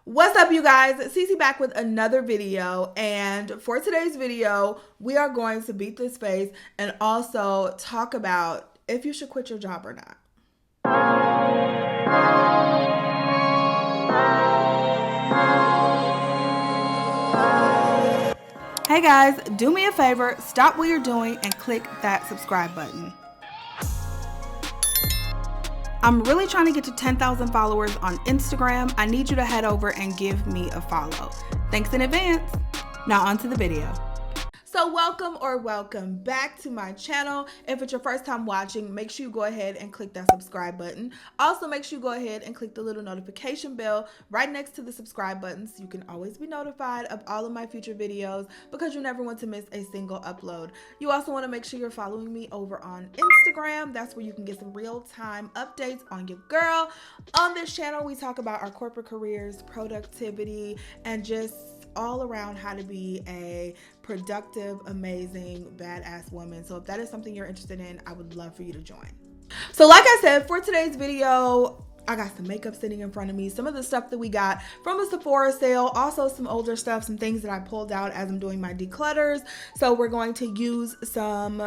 What's up, you guys? Cece back with another video, and for today's video we are going to beat this phase and also talk about if you should quit your job or not. Hey guys, do me a favor, stop what you're doing and click that subscribe button. I'm really trying to get to 10,000 followers on Instagram. I need you to head over and give me a follow. Thanks in advance. Now on to the video. So welcome back to my channel. If it's your first time watching, make sure you go ahead and click that subscribe button. Also, make sure you go ahead and click the little notification bell right next to the subscribe button so you can always be notified of all of my future videos, because you never want to miss a single upload. You also want to make sure you're following me over on Instagram. That's where you can get some real-time updates on your girl. On this channel, we talk about our corporate careers, productivity, and just all around how to be a productive, amazing, badass woman. So if that is something you're interested in, I would love for you to join. So like I said, for today's video, I got some makeup sitting in front of me, some of the stuff that we got from a Sephora sale, also some older stuff, some things that I pulled out as I'm doing my declutters. So we're going to use some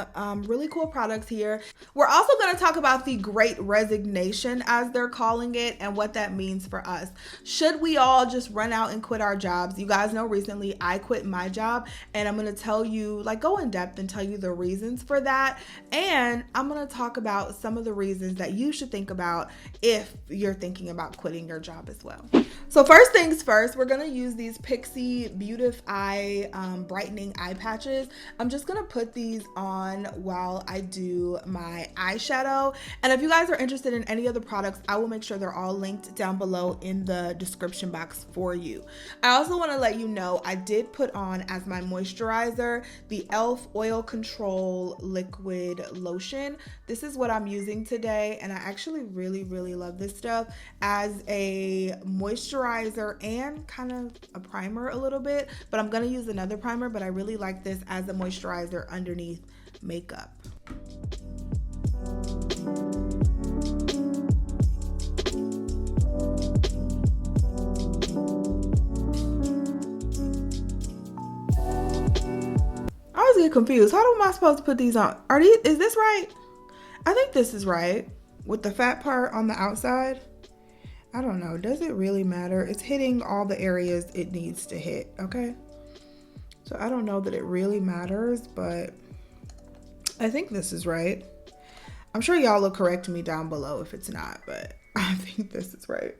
really cool products here. We're also going to talk about the Great Resignation, as they're calling it, and what that means for us. Should we all just run out and quit our jobs? You guys know recently I quit my job, and I'm going to tell you, like, go in depth and tell you the reasons for that. And I'm going to talk about some of the reasons that you should think about if you're thinking about quitting your job as well. So first things first, we're gonna use these Pixie Beautify brightening eye patches. I'm just gonna put these on while I do my eyeshadow. And if you guys are interested in any other products, I will make sure they're all linked down below in the description box for you. I also wanna let you know I did put on as my moisturizer the e.l.f. Oil Control Liquid Lotion. This is what I'm using today, and I actually really love this stuff as a moisturizer and kind of a primer a little bit, but I'm gonna use another primer, but I really like this as a moisturizer underneath makeup. I always get confused. How am I supposed to put these on? Is this right? I think this is right. With the fat part on the outside. I don't know. Does it really matter? It's hitting all the areas it needs to hit, okay? So I don't know that it really matters, but I think this is right. I'm sure y'all will correct me down below if it's not, but I think this is right.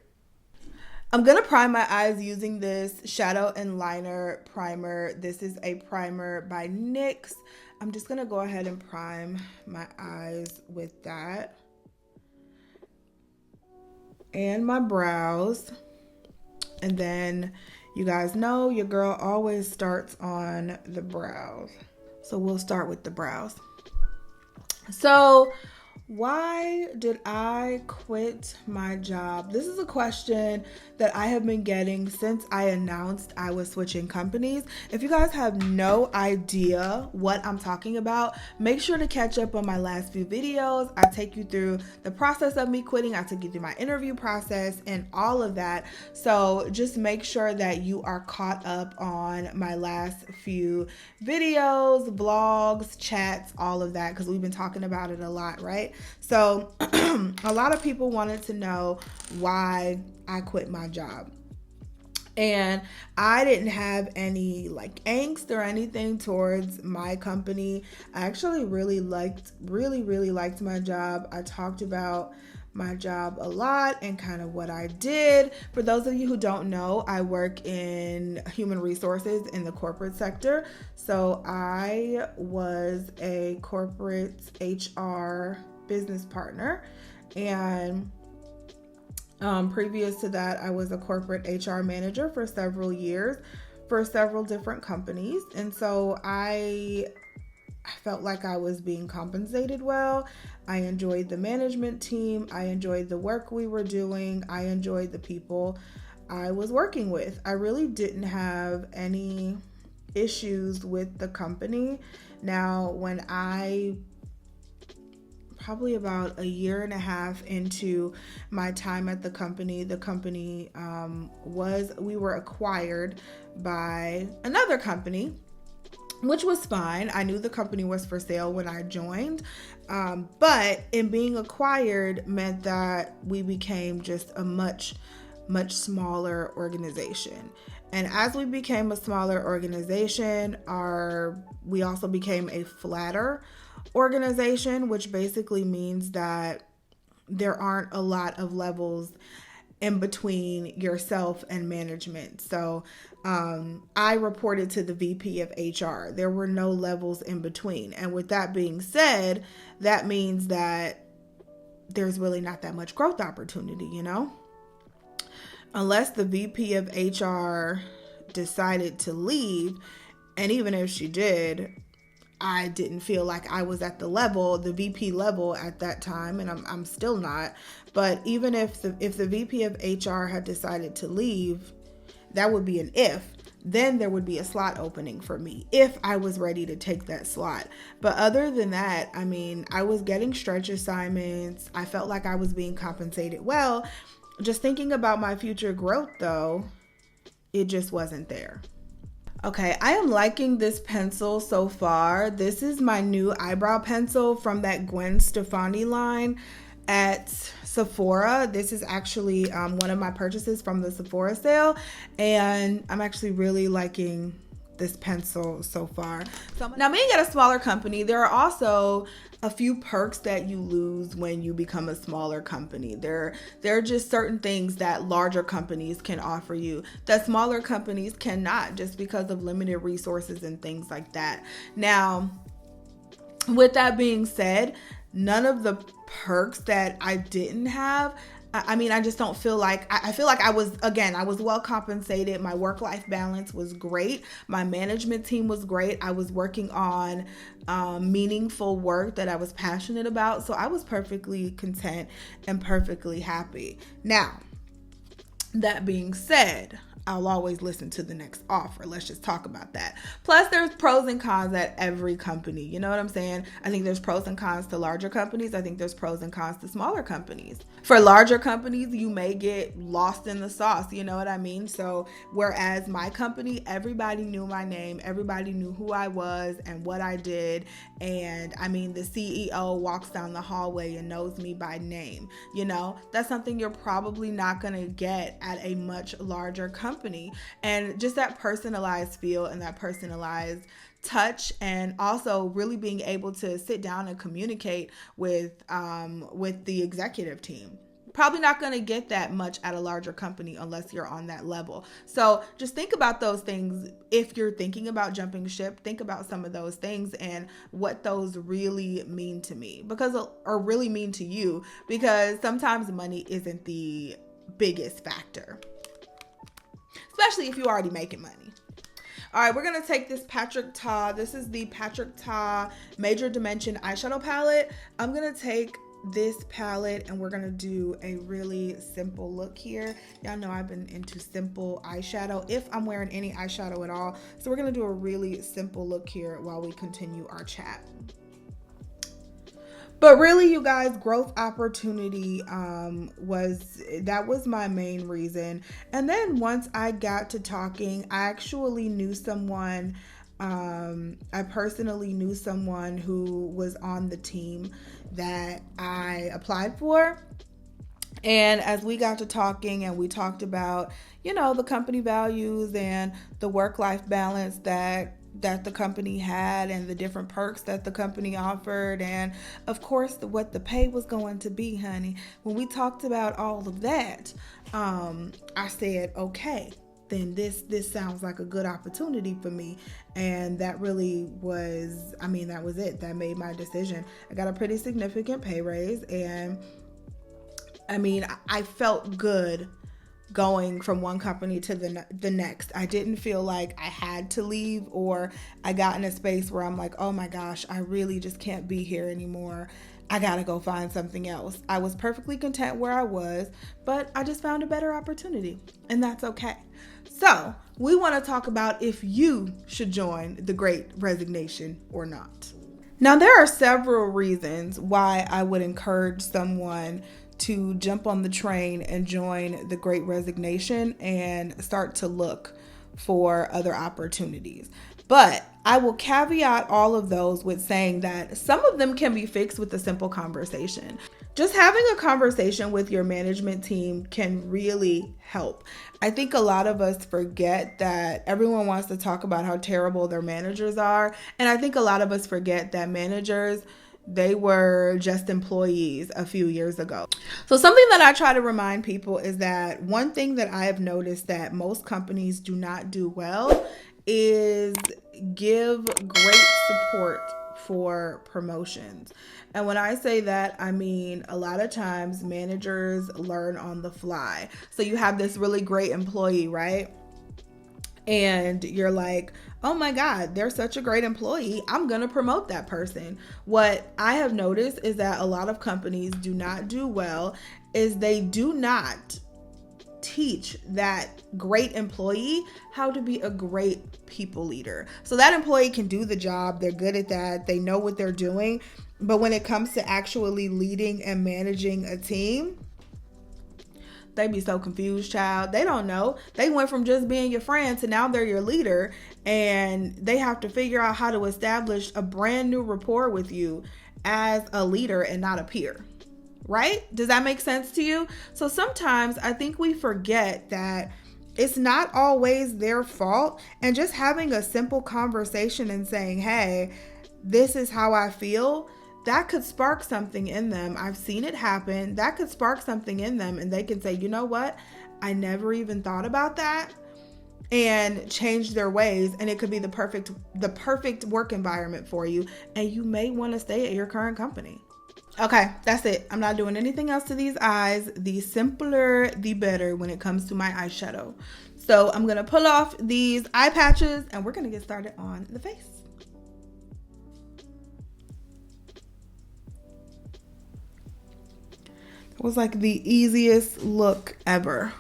I'm gonna prime my eyes using this Shadow and Liner Primer. This is a primer by NYX. I'm just gonna go ahead and prime my eyes with that. And my brows. And then you guys know your girl always starts on the brows. So we'll start with the brows. So why did I quit my job? This is a question that I have been getting since I announced I was switching companies. If you guys have no idea what I'm talking about, make sure to catch up on my last few videos. I take you through the process of me quitting. I took you through my interview process and all of that. So just make sure that you are caught up on my last few videos, vlogs, chats, all of that, because we've been talking about it a lot, right? So a lot of people wanted to know why I quit my job. And I didn't have any like angst or anything towards my company. I actually really liked my job. I talked about my job a lot and kind of what I did. For those of you who don't know, I work in human resources in the corporate sector. So I was a corporate HR business partner, and previous to that, I was a corporate HR manager for several years for several different companies. And so I felt like I was being compensated well. I enjoyed the management team. I enjoyed the work we were doing. I enjoyed the people I was working with. I really didn't have any issues with the company. Now, when I probably about a year and a half into my time at the company. The company we were acquired by another company, which was fine. I knew the company was for sale when I joined, but in being acquired meant that we became just a much smaller organization. And as we became a smaller organization, we also became a flatter organization, which basically means that there aren't a lot of levels in between yourself and management. So I reported to the VP of HR. There were no levels in between. And with that being said, that means that there's really not that much growth opportunity, you know? Unless the VP of HR decided to leave, and even if she did, I didn't feel like I was at the VP level at that time, and I'm still not. But even if the VP of HR had decided to leave, that would be an if. Then there would be a slot opening for me if I was ready to take that slot. But other than that, I mean, I was getting stretch assignments. I felt like I was being compensated well. Just thinking about my future growth, though, it just wasn't there. Okay, I am liking this pencil so far. This is my new eyebrow pencil from that Gwen Stefani line at Sephora. This is actually one of my purchases from the Sephora sale, and I'm actually really liking this pencil so far. Now, being at a smaller company, there are also a few perks that you lose when you become a smaller company. There are just certain things that larger companies can offer you that smaller companies cannot, just because of limited resources and things like that. Now, with that being said, none of the perks that I didn't have, I mean, I just don't feel like, I feel like I was well compensated. My work-life balance was great. My management team was great. I was working on meaningful work that I was passionate about. So I was perfectly content and perfectly happy. Now, that being said, I'll always listen to the next offer. Let's just talk about that. Plus, there's pros and cons at every company. You know what I'm saying? I think there's pros and cons to larger companies. I think there's pros and cons to smaller companies. For larger companies, you may get lost in the sauce. You know what I mean? So whereas my company, everybody knew my name. Everybody knew who I was and what I did. And I mean, the CEO walks down the hallway and knows me by name. You know, that's something you're probably not going to get at a much larger company. And just that personalized feel and that personalized touch, and also really being able to sit down and communicate with the executive team. Probably not going to get that much at a larger company unless you're on that level. So just think about those things. If you're thinking about jumping ship, think about some of those things and what those really mean to me, or really mean to you, because sometimes money isn't the biggest factor, especially if you're already making money. All right, we're going to take this Patrick Ta. This is the Patrick Ta Major Dimension eyeshadow palette. I'm going to take this palette and we're going to do a really simple look here. Y'all know I've been into simple eyeshadow if I'm wearing any eyeshadow at all. So we're going to do a really simple look here while we continue our chat. But really, you guys, growth opportunity was my main reason. And then once I got to talking, I actually knew someone. I personally knew someone who was on the team that I applied for. And as we got to talking and we talked about, you know, the company values and the work-life balance that the company had and the different perks that the company offered, and of course what the pay was going to be, honey. When we talked about all of that, I said, okay, then this sounds like a good opportunity for me. And that really was, that was it. That made my decision. I got a pretty significant pay raise, and I felt good going from one company to the next. I didn't feel like I had to leave, or I got in a space where I'm like, oh my gosh, I really just can't be here anymore. I gotta go find something else. I was perfectly content where I was, but I just found a better opportunity, and that's okay. So we want to talk about if you should join the Great Resignation or not. Now, there are several reasons why I would encourage someone to jump on the train and join the Great Resignation and start to look for other opportunities. But I will caveat all of those with saying that some of them can be fixed with a simple conversation. Just having a conversation with your management team can really help. I think a lot of us forget that everyone wants to talk about how terrible their managers are. And I think a lot of us forget that managers, they were just employees a few years ago. So something that I try to remind people is that one thing that I have noticed that most companies do not do well is give great support for promotions. And when I say that, I mean a lot of times managers learn on the fly. So you have this really great employee, right? And you're like, oh my God, they're such a great employee, I'm gonna promote that person. What I have noticed is that a lot of companies do not do well is they do not teach that great employee how to be a great people leader. So that employee can do the job, they're good at that, they know what they're doing, but when it comes to actually leading and managing a team, they be so confused, child. They don't know. They went from just being your friend to now they're your leader, and they have to figure out how to establish a brand new rapport with you as a leader and not a peer. Right? Does that make sense to you? So sometimes I think we forget that it's not always their fault, and just having a simple conversation and saying, hey, this is how I feel, that could spark something in them. I've seen it happen. That could spark something in them, and they can say, you know what? I never even thought about that, and change their ways. And it could be the perfect work environment for you. And you may want to stay at your current company. Okay, that's it. I'm not doing anything else to these eyes. The simpler, the better when it comes to my eyeshadow. So I'm going to pull off these eye patches and we're going to get started on the face. It was like the easiest look ever.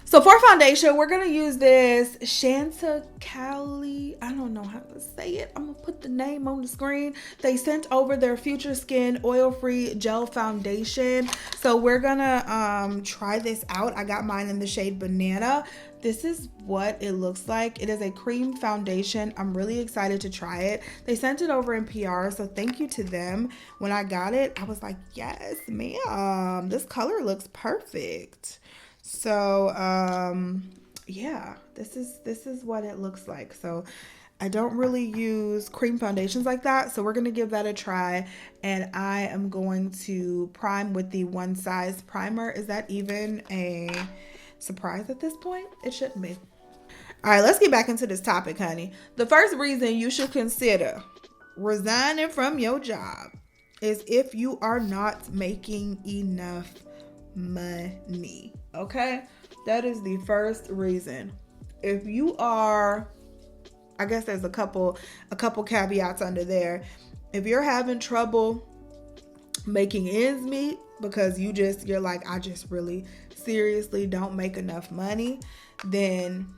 So for foundation, we're going to use this Chanticleer. I don't know how to say it. I'm going to put the name on the screen. They sent over their Future Skin Oil-Free Gel Foundation. So we're going to try this out. I got mine in the shade Banana. This is what it looks like. It is a cream foundation. I'm really excited to try it. They sent it over in PR, so thank you to them. When I got it, I was like, yes, ma'am. This color looks perfect. So, yeah, this is what it looks like. So I don't really use cream foundations like that. So we're going to give that a try. And I am going to prime with the One Size primer. Is that even a surprise at this point? It shouldn't be. All right, let's get back into this topic, honey. The first reason you should consider resigning from your job is if you are not making enough money. Okay, that is the first reason. If you are, I guess there's a couple caveats under there. If you're having trouble making ends meet because you're like, I just really seriously don't make enough money, then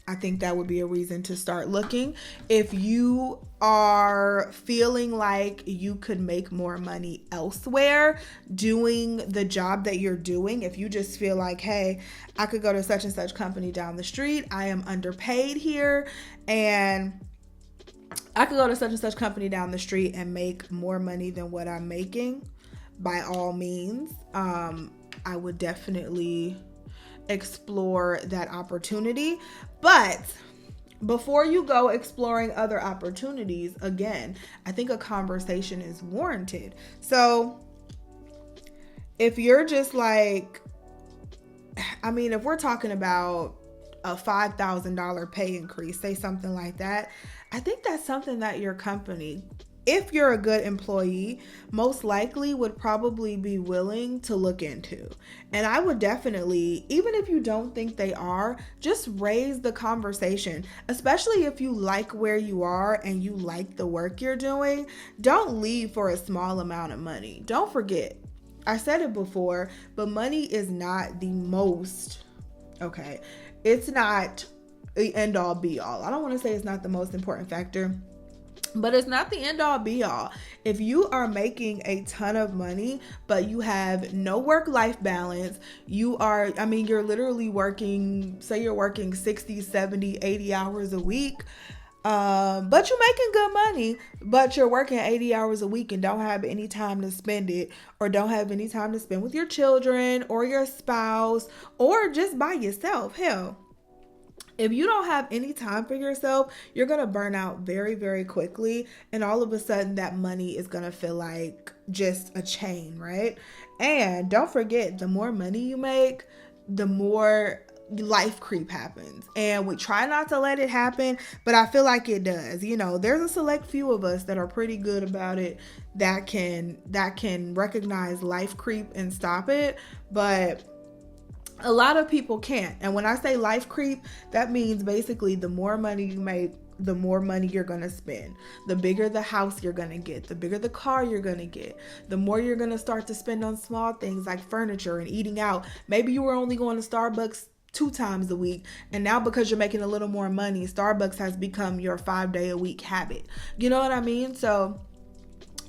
I think that would be a reason to start looking. If you are feeling like you could make more money elsewhere doing the job that you're doing, if you just feel like, hey, I could go to such and such company down the street, I am underpaid here, and I could go to such and such company down the street and make more money than what I'm making, by all means, I would definitely explore that opportunity. But before you go exploring other opportunities, again, I think a conversation is warranted. So if you're just like, I mean, if we're talking about a $5,000 pay increase, say something like that, I think that's something that your company, if you're a good employee, most likely would probably be willing to look into. And I would definitely, even if you don't think they are, just raise the conversation, especially if you like where you are and you like the work you're doing. Don't leave for a small amount of money. Don't forget, I said it before, but money is not the most, okay, it's not the end all be all. I don't want to say it's not the most important factor, but it's not the end all be all. If you are making a ton of money, but you have no work-life balance, you're literally working, say you're working 60, 70, 80 hours a week, but you're making good money, but you're working 80 hours a week and don't have any time to spend it, or don't have any time to spend with your children or your spouse or just by yourself. Hell, if you don't have any time for yourself, you're going to burn out very, very quickly. And all of a sudden that money is going to feel like just a chain, right? And don't forget, the more money you make, the more life creep happens. And we try not to let it happen, but I feel like it does. You know, there's a select few of us that are pretty good about it, that can recognize life creep and stop it. But a lot of people can't. And when I say life creep, that means basically the more money you make, the more money you're going to spend. The bigger the house you're going to get, the bigger the car you're going to get, the more you're going to start to spend on small things like furniture and eating out. Maybe you were only going to Starbucks 2 times a week, and now because you're making a little more money, Starbucks has become your 5-day-a-week habit. You know what I mean? So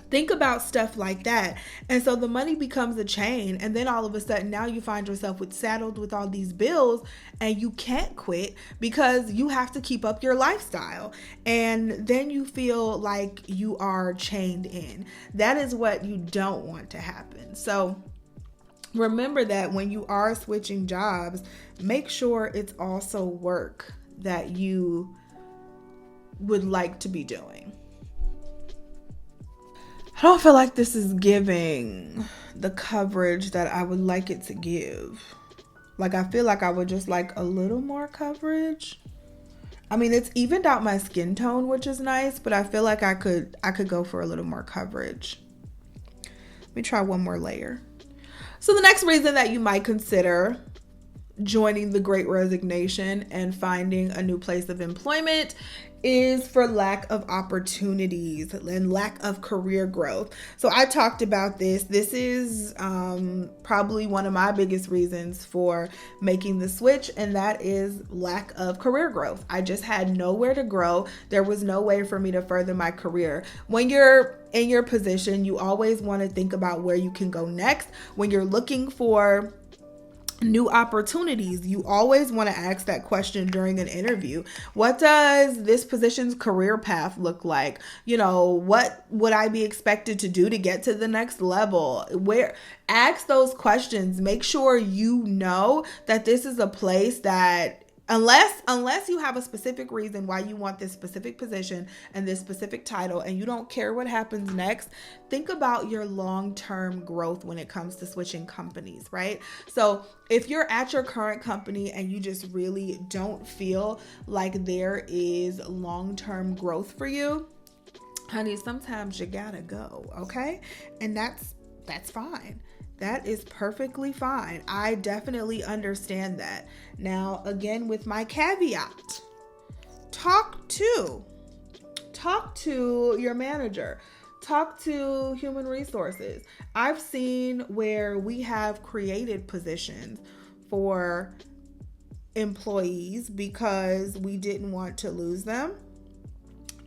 think about stuff like that. And so the money becomes a chain. And then all of a sudden now you find yourself saddled with all these bills, and you can't quit because you have to keep up your lifestyle. And then you feel like you are chained in. That is what you don't want to happen. So remember that when you are switching jobs, make sure it's also work that you would like to be doing. I don't feel like this is giving the coverage that I would like it to give. Like, I feel like I would just like a little more coverage. I mean, it's evened out my skin tone, which is nice, but I feel like I could go for a little more coverage. Let me try one more layer. So the next reason that you might consider joining the Great Resignation and finding a new place of employment is for lack of opportunities and lack of career growth. So I talked about this. This is probably one of my biggest reasons for making the switch, and that is lack of career growth. I just had nowhere to grow. There was no way for me to further my career. When you're in your position, you always want to think about where you can go next. When you're looking for new opportunities, you always want to ask that question during an interview. What does this position's career path look like? You know, what would I be expected to do to get to the next level? Ask those questions. Make sure you know that this is a place that, unless you have a specific reason why you want this specific position and this specific title, and you don't care what happens next, think about your long-term growth when it comes to switching companies, right? So if you're at your current company and you just really don't feel like there is long-term growth for you, honey, sometimes you gotta go, okay? And that's fine. That is perfectly fine. I definitely understand that. Now, again, with my caveat, talk to your manager. Talk to human resources. I've seen where we have created positions for employees because we didn't want to lose them.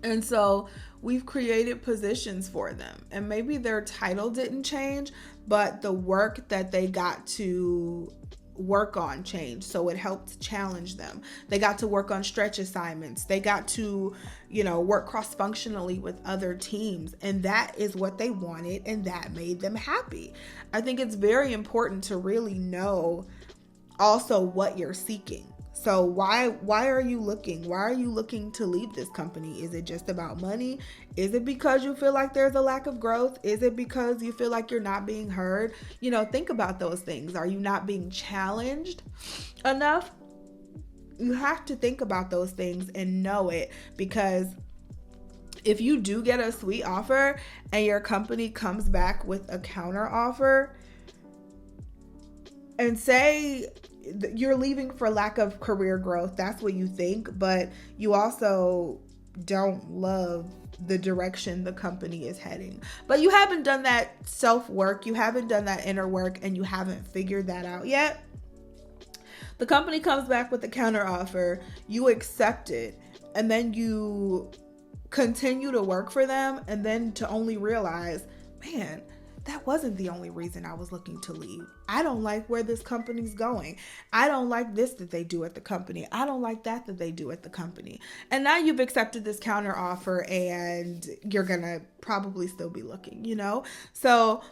And so we've created positions for them. And maybe their title didn't change, but the work that they got to work on changed. So it helped challenge them. They got to work on stretch assignments. They got to, work cross-functionally with other teams. And that is what they wanted, and that made them happy. I think it's very important to really know also what you're seeking. So why are you looking? Why are you looking to leave this company? Is it just about money? Is it because you feel like there's a lack of growth? Is it because you feel like you're not being heard? Think about those things. Are you not being challenged enough? You have to think about those things and know it, because if you do get a sweet offer and your company comes back with a counter offer and say you're leaving for lack of career growth, that's what you think, but you also don't love the direction the company is heading. But you haven't done that self-work, you haven't done that inner work, and you haven't figured that out yet. The company comes back with a counter offer, you accept it, and then you continue to work for them, and then to only realize, man, that wasn't the only reason I was looking to leave. I don't like where this company's going. I don't like this that they do at the company. I don't like that they do at the company. And now you've accepted this counter offer and you're going to probably still be looking, you know? So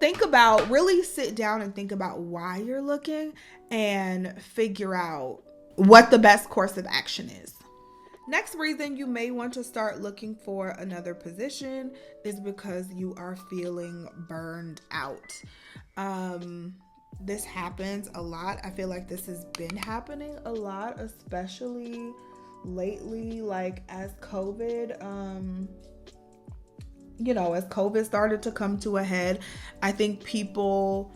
really sit down and think about why you're looking and figure out what the best course of action is. Next reason you may want to start looking for another position is because you are feeling burned out. This happens a lot. I feel like this has been happening a lot, especially lately, like as COVID, as COVID started to come to a head. I think before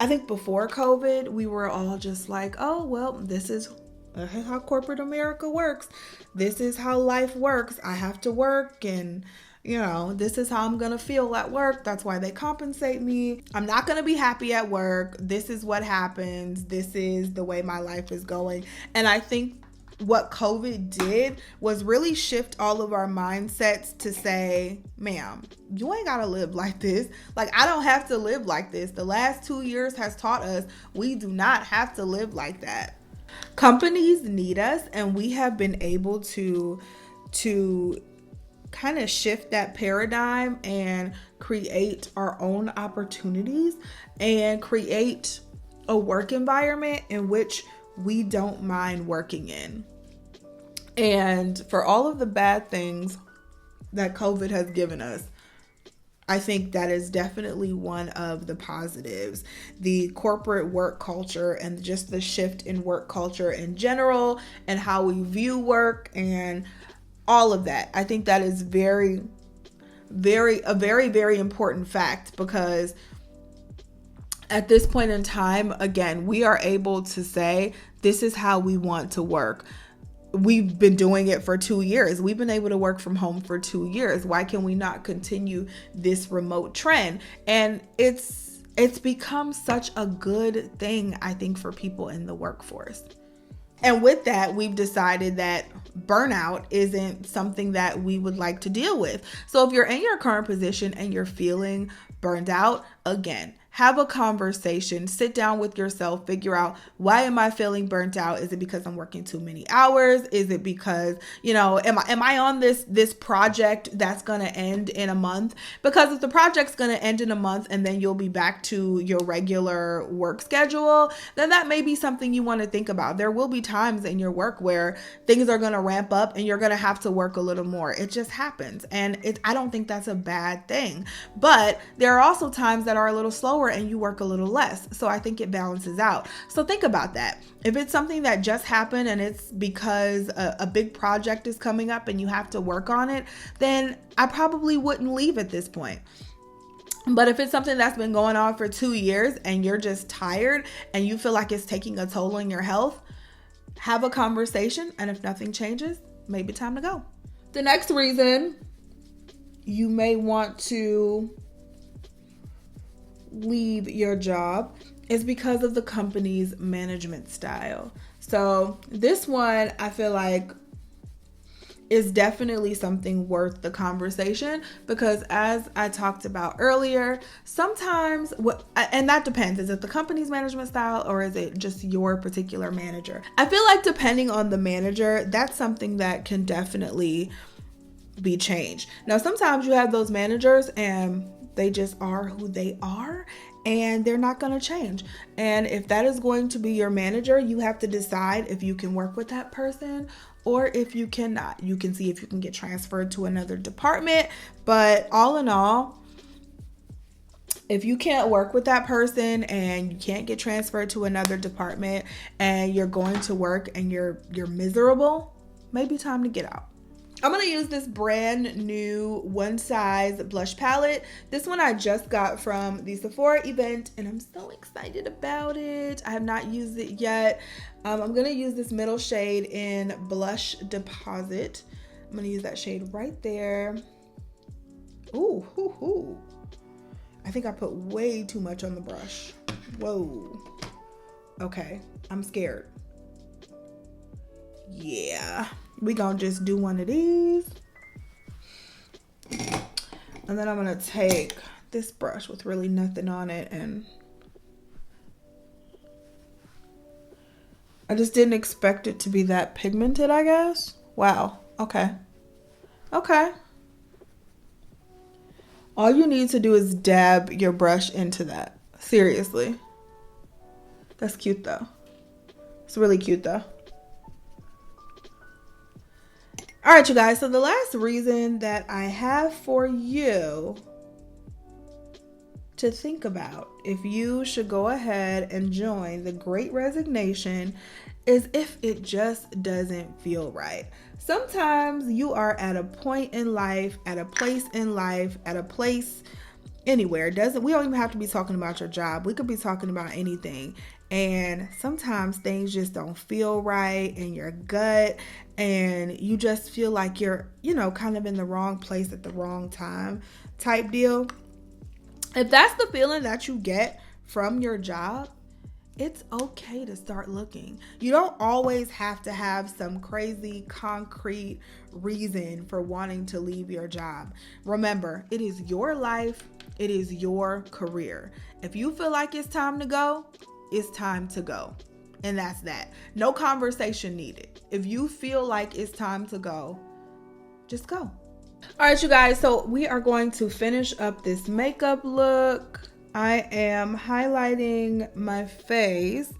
COVID, we were all just like, oh, well, this is how corporate America works. This is how life works. I have to work, and this is how I'm gonna feel at work. That's why they compensate me. I'm not gonna be happy at work. This is what happens. This is the way my life is going. And I think what COVID did was really shift all of our mindsets to say, ma'am, you ain't gotta live like this. Like, I don't have to live like this. The last 2 years has taught us we do not have to live like that. Companies need us, and we have been able to kind of shift that paradigm and create our own opportunities and create a work environment in which we don't mind working in. And for all of the bad things that COVID has given us, I think that is definitely one of the positives. The corporate work culture and just the shift in work culture in general and how we view work and all of that. I think that is a very, very important fact, because at this point in time, again, we are able to say, this is how we want to work. We've been doing it for 2 years. We've been able to work from home for 2 years. Why can we not continue this remote trend? And it's become such a good thing, I think, for people in the workforce. And with that, we've decided that burnout isn't something that we would like to deal with. So if you're in your current position and you're feeling burned out, again, have a conversation, sit down with yourself, figure out, why am I feeling burnt out? Is it because I'm working too many hours? Is it because, am I on this project that's going to end in a month? Because if the project's going to end in a month and then you'll be back to your regular work schedule, then that may be something you want to think about. There will be times in your work where things are going to ramp up and you're going to have to work a little more. It just happens. And I don't think that's a bad thing. But there are also times that are a little slower and you work a little less. So I think it balances out. So think about that. If it's something that just happened and it's because a big project is coming up and you have to work on it, then I probably wouldn't leave at this point. But if it's something that's been going on for 2 years and you're just tired and you feel like it's taking a toll on your health, have a conversation. And if nothing changes, maybe time to go. The next reason you may want to leave your job is because of the company's management style. So this one, I feel like, is definitely something worth the conversation, because as I talked about earlier, sometimes and that depends, is it the company's management style or is it just your particular manager? I feel like depending on the manager, that's something that can definitely be changed. Now, sometimes you have those managers and they just are who they are and they're not going to change. And if that is going to be your manager, you have to decide if you can work with that person or if you cannot. You can see if you can get transferred to another department. But all in all, if you can't work with that person and you can't get transferred to another department and you're going to work and you're miserable, maybe time to get out. I'm going to use this brand new one size blush palette. This one I just got from the Sephora event and I'm so excited about it. I have not used it yet. I'm going to use this middle shade in Blush Deposit. I'm going to use that shade right there. Ooh. I think I put way too much on the brush. Whoa. Okay, I'm scared. Yeah, we gonna just do one of these. And then I'm gonna take this brush with really nothing on it, and I just didn't expect it to be that pigmented, I guess. Wow, okay. Okay. All you need to do is dab your brush into that. Seriously. That's cute though. It's really cute though. All right, you guys. So the last reason that I have for you to think about if you should go ahead and join the Great Resignation is if it just doesn't feel right. Sometimes you are at a point in life, at a place in life, at a place anywhere. We don't even have to be talking about your job. We could be talking about anything. And sometimes things just don't feel right in your gut, and you just feel like you're, kind of in the wrong place at the wrong time type deal. If that's the feeling that you get from your job, it's okay to start looking. You don't always have to have some crazy concrete reason for wanting to leave your job. Remember, it is your life. It is your career. If you feel like it's time to go, it's time to go. And that's that. No conversation needed. If you feel like it's time to go, just go. All right, you guys. So we are going to finish up this makeup look. I am highlighting my face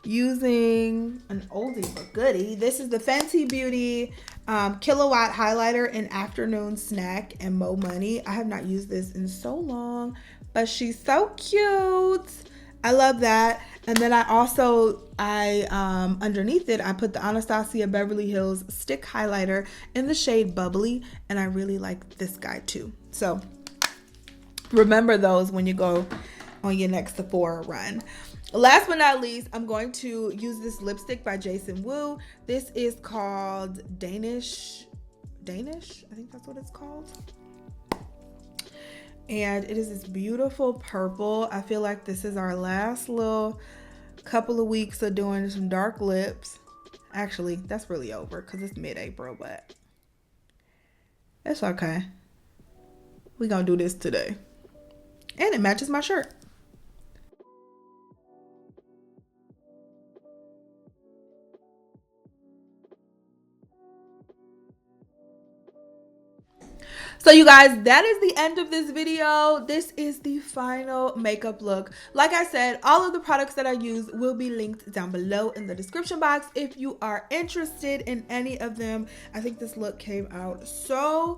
using an oldie but goodie. This is the Fenty Beauty Kilowatt Highlighter in Afternoon Snack and Mo Money. I have not used this in so long, but she's so cute. I love that. And then I underneath it, I put the Anastasia Beverly Hills Stick Highlighter in the shade Bubbly. And I really like this guy too. So remember those when you go on your next Sephora run. Last but not least, I'm going to use this lipstick by Jason Wu. This is called Danish, I think that's what it's called. And it is this beautiful purple. I feel like this is our last little couple of weeks of doing some dark lips. Actually, that's really over because it's mid-April, but it's okay. We're gonna do this today. And it matches my shirt. So you guys, that is the end of this video. This is the final makeup look. Like I said, all of the products that I use will be linked down below in the description box if you are interested in any of them. I think this look came out so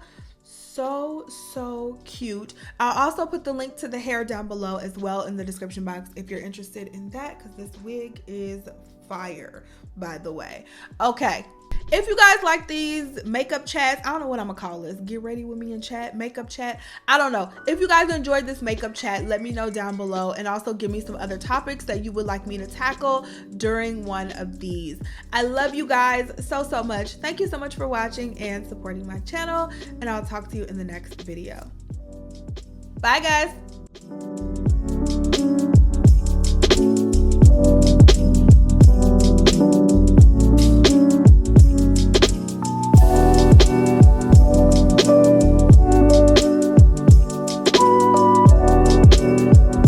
cute. I'll also put the link to the hair down below as well in the description box if you're interested in that, because this wig is fire, by the way. Okay. If you guys like these makeup chats, I don't know what I'm gonna call this. Get ready with me and chat, makeup chat. I don't know. If you guys enjoyed this makeup chat, let me know down below, and also give me some other topics that you would like me to tackle during one of these. I love you guys so much. Thank you so much for watching and supporting my channel, and I'll talk to you in the next video. Bye guys.